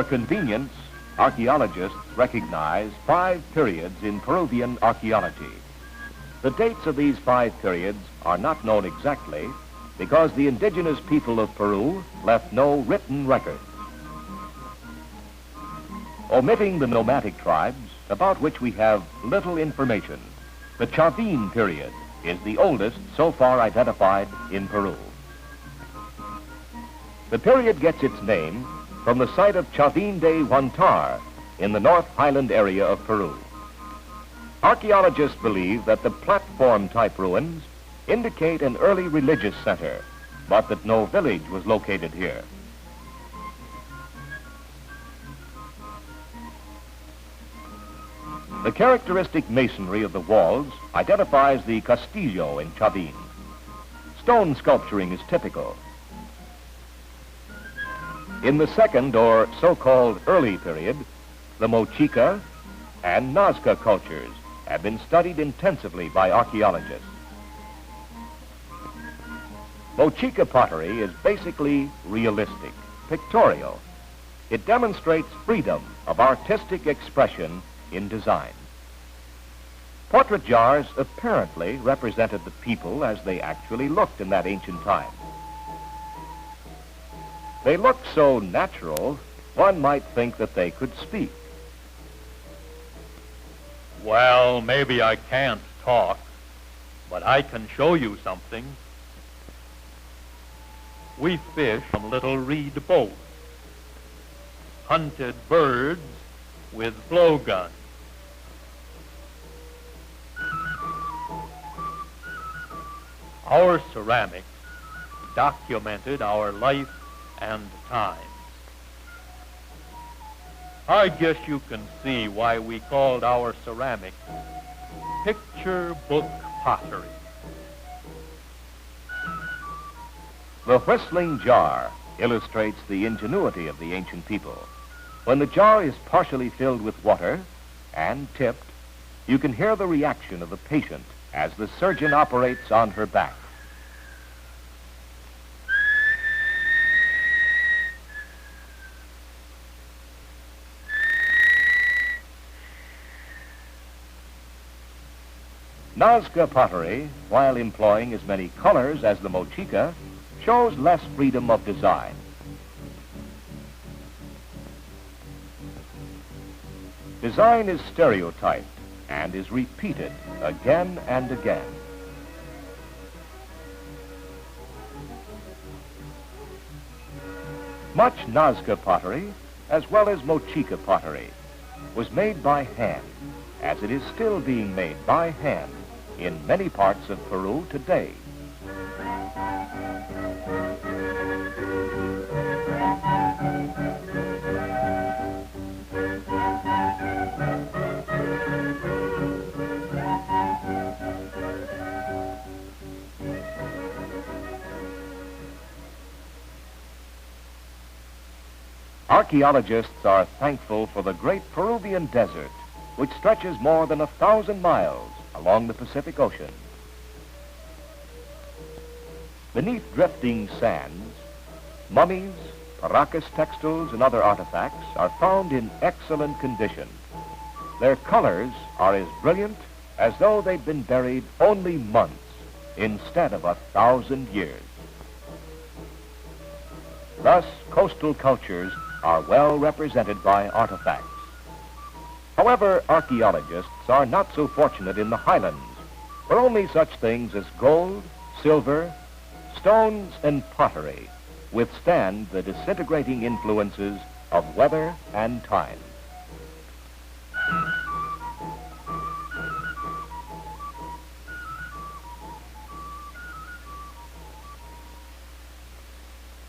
convenience, archaeologists recognize 5 periods in Peruvian archaeology. The dates of these 5 periods are not known exactly because the indigenous people of Peru left no written record. Omitting the nomadic tribes, about which we have little information, the Chavin period is the oldest so far identified in Peru. The period gets its name from the site of Chavin de Huantar in the North Highland area of Peru. Archaeologists believe that the platform-type ruins indicate an early religious center, but that no village was located here. The characteristic masonry of the walls identifies the castillo in Chavin. Stone sculpturing is typical. In the second, or so-called early period, the Mochica and Nazca cultures have been studied intensively by archaeologists. Mochica pottery is basically realistic, pictorial. It demonstrates freedom of artistic expression in design. Portrait jars apparently represented the people as they actually looked in that ancient time. They looked so natural, one might think that they could speak. Well, maybe I can't talk, but I can show you something. We fished from little reed boats, hunted birds with blowguns. Our ceramics documented our life and times. I guess you can see why we called our ceramics picture book pottery. The whistling jar illustrates the ingenuity of the ancient people. When the jar is partially filled with water and tipped, you can hear the reaction of the patient as the surgeon operates on her back. Nazca pottery, while employing as many colors as the Mochica, shows less freedom of design. Design is stereotyped and is repeated again and again. Much Nazca pottery, as well as Mochica pottery, was made by hand, as it is still being made by hand in many parts of Peru today. Archaeologists are thankful for the great Peruvian desert, which stretches more than 1,000 miles along the Pacific Ocean. Beneath drifting sands, mummies, Paracas textiles, and other artifacts are found in excellent condition. Their colors are as brilliant as though they'd been buried only months instead of 1,000 years. Thus, coastal cultures are well represented by artifacts. However, archaeologists are not so fortunate in the highlands, where only such things as gold, silver, stones, and pottery withstand the disintegrating influences of weather and time.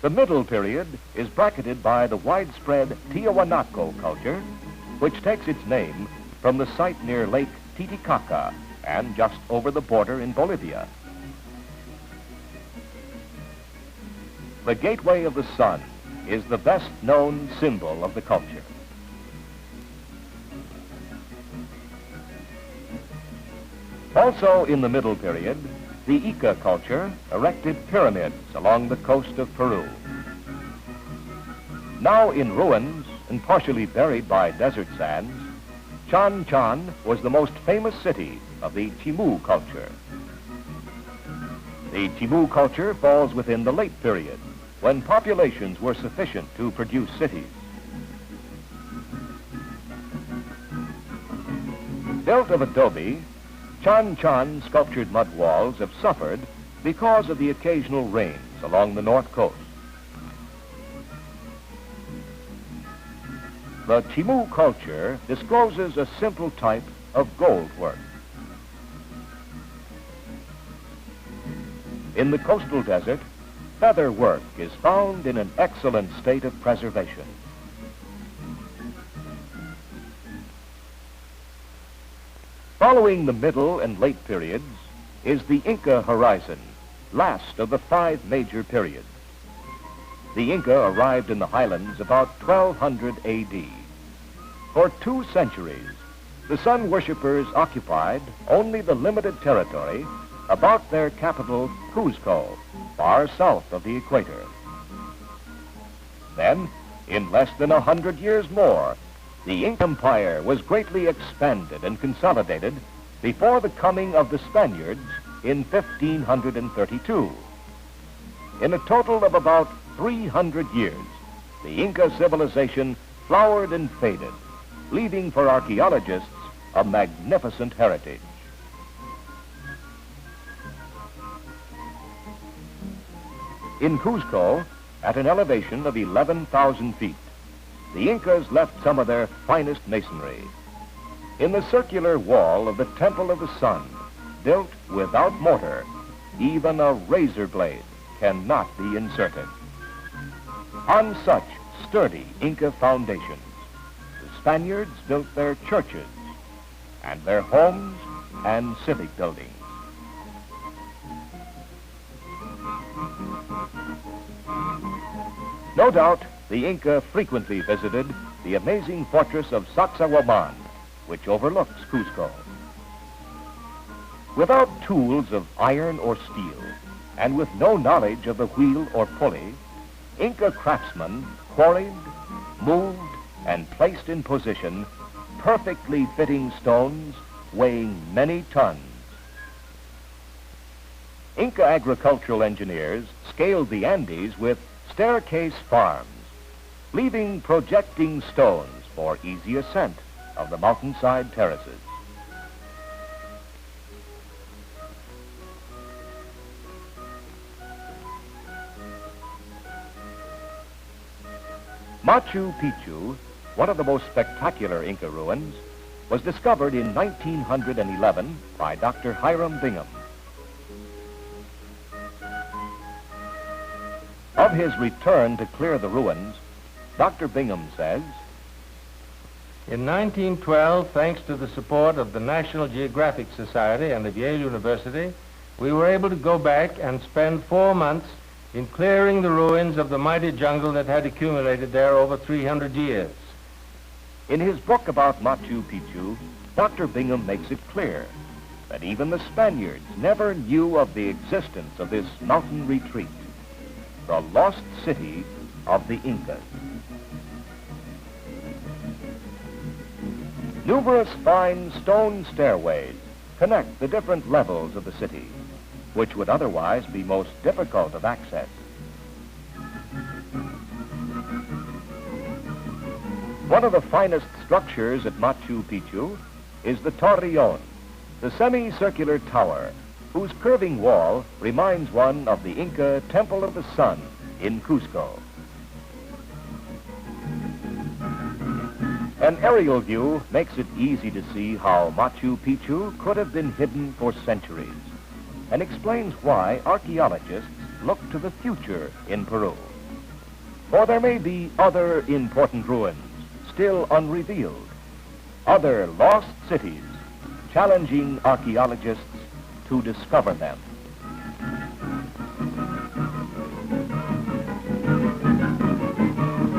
The middle period is bracketed by the widespread Tiahuanaco culture, which takes its name from the site near Lake Titicaca and just over the border in Bolivia. The Gateway of the Sun is the best known symbol of the culture. Also in the middle period, the Ica culture erected pyramids along the coast of Peru. Now in ruins, and partially buried by desert sands, Chan Chan was the most famous city of the Timu culture. The Timu culture falls within the late period, when populations were sufficient to produce cities. Built of adobe, Chan Chan sculptured mud walls have suffered because of the occasional rains along the north coast. The Timu culture discloses a simple type of gold work. In the coastal desert, feather work is found in an excellent state of preservation. Following the middle and late periods is the Inca horizon, last of the 5 major periods. The Inca arrived in the highlands about 1200 A.D. For 2 centuries, the sun worshippers occupied only the limited territory about their capital, Cuzco, far south of the equator. Then, in less than 100 years more, the Inca Empire was greatly expanded and consolidated before the coming of the Spaniards in 1532. In a total of about 300 years, the Inca civilization flowered and faded, leaving for archaeologists a magnificent heritage. In Cuzco, at an elevation of 11,000 feet, the Incas left some of their finest masonry. In the circular wall of the Temple of the Sun, built without mortar, even a razor blade cannot be inserted. On such sturdy Inca foundations, the Spaniards built their churches and their homes and civic buildings. No doubt, the Inca frequently visited the amazing fortress of Sacsayhuaman, which overlooks Cuzco. Without tools of iron or steel, and with no knowledge of the wheel or pulley, Inca craftsmen quarried, moved, and placed in position perfectly fitting stones weighing many tons. Inca agricultural engineers scaled the Andes with staircase farms, leaving projecting stones for easy ascent of the mountainside terraces. Machu Picchu, one of the most spectacular Inca ruins, was discovered in 1911 by Dr. Hiram Bingham. Of his return to clear the ruins, Dr. Bingham says, "In 1912, thanks to the support of the National Geographic Society and of Yale University, we were able to go back and spend 4 months in clearing the ruins of the mighty jungle that had accumulated there over 300 years. In his book about Machu Picchu, Dr. Bingham makes it clear that even the Spaniards never knew of the existence of this mountain retreat, the lost city of the Incas. Numerous fine stone stairways connect the different levels of the city, which would otherwise be most difficult of access. One of the finest structures at Machu Picchu is the Torreon, the semicircular tower whose curving wall reminds one of the Inca Temple of the Sun in Cuzco. An aerial view makes it easy to see how Machu Picchu could have been hidden for centuries, and explains why archaeologists look to the future in Peru. For there may be other important ruins still unrevealed, other lost cities challenging archaeologists to discover them.